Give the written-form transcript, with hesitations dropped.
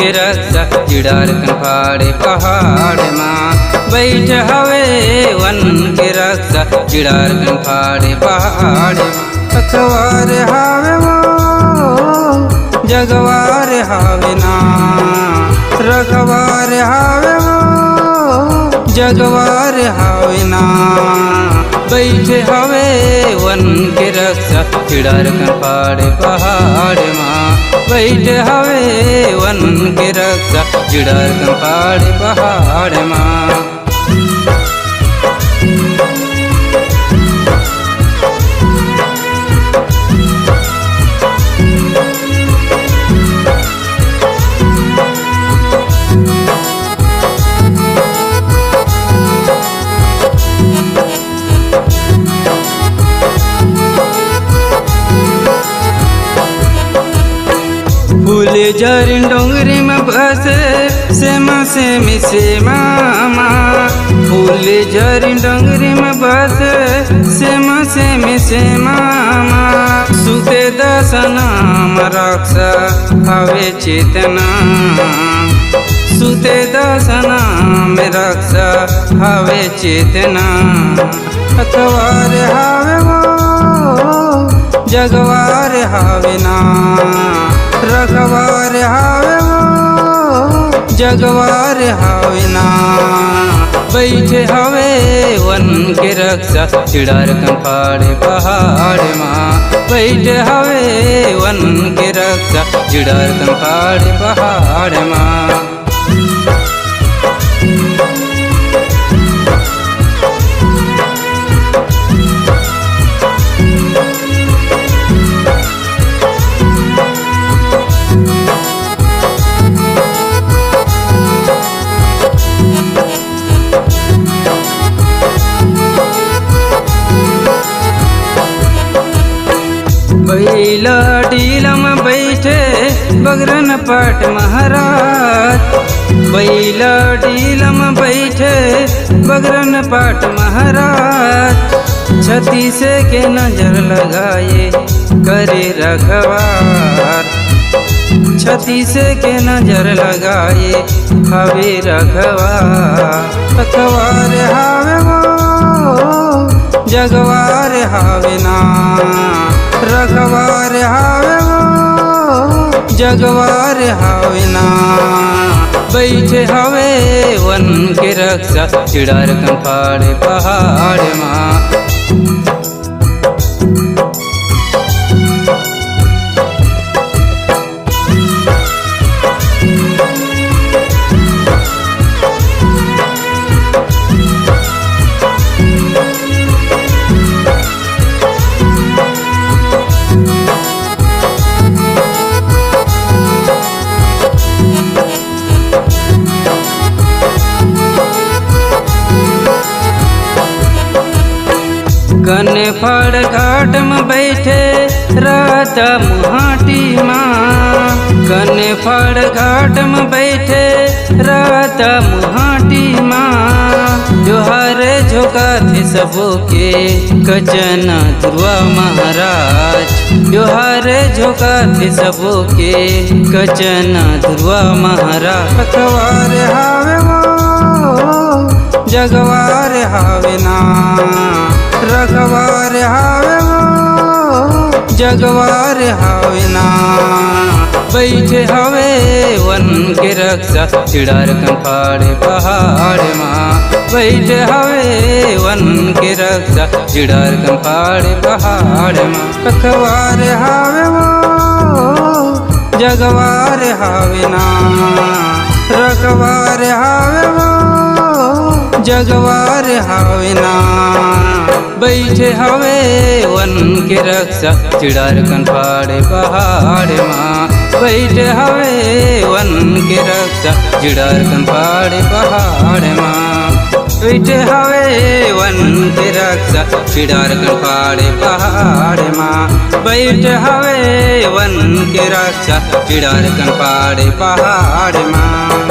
के रक्षा चिड़ार कनफाड़े पहाड़ माँ बैठ हवे वन के रक्षा चिड़ार कनफाड़े पहाड़ अखबार हावे वो जगवार हावे ना रखवार हावे वो जगवार हावे ना बैठे हवे वन के रक्षा चिड़ार कनफाड़े पहाड़ माँ बैठे हवे वन के रक्षा चिड़ार कनफाड़े पहाड़ माँ फूल झरी डोंगरी में बसे सेमा सेमी से मामा फूल झरी डोंगरी में बसे सेमा सेमी से मामा सुते दसनाम रक्षा हवे चेतना सुते दसनाम रक्षा हवे चेतना अखबार हावे वो जगवार हावे ना रखवार हावे वो जगवार हावे ना बैठे हवे वन के रक्षा चिड़ार कनफाड़े पहाड़ माँ बैठे हवे वन के रक्षा चिड़ार कनफाड़े पहाड़ माँ बैला डीलम बैठे बगरन पाट महाराज बैला डीलम बैठे बगरन पाट महाराज छती से के नजर लगाए करे रखवार छती से के नजर लगाए हवे रखवार अखबार हावे वो जगवार हावे ना रखवार हावे वो जगवार हावे ना बैठे हवे वन के रक्षा चिड़ार कनफाड़े पहाड़ माँ कने फड़ घाट में बैठे राता मुहाटी माँ कने फड़ घाट में बैठे राता मुहाटी माँ जोहारे झोंका थे सबो के कचना ध्रुवा महाराज जोहारे झोंका थे सबो के कचना ध्रुवा महाराज अखबार हावे वो जगवार हावे ना रखवार हावे वो जगवार हावे ना बैठे हवे वन के रक्षा चिड़ार कनफाड़े पहाड़ माँ बैठे हवे वन के रक्षा चिड़ार कनफाड़े पहाड़ माँ रखवार हावे वो जगवार हावे ना रखवार हावे वो जगवार हावे ना बैठे हवे वन के रक्षा चिड़ार कनफाड़े पहाड़ माँ बैठे हवे वन के रक्षा चिड़ार कनफाड़े पहाड़ माँ बैठे हवे वन के रक्षा चिड़ार कनफाड़े पहाड़ माँ बैठे हवे वन के रक्षा चिड़ार कनफाड़े पहाड़ माँ।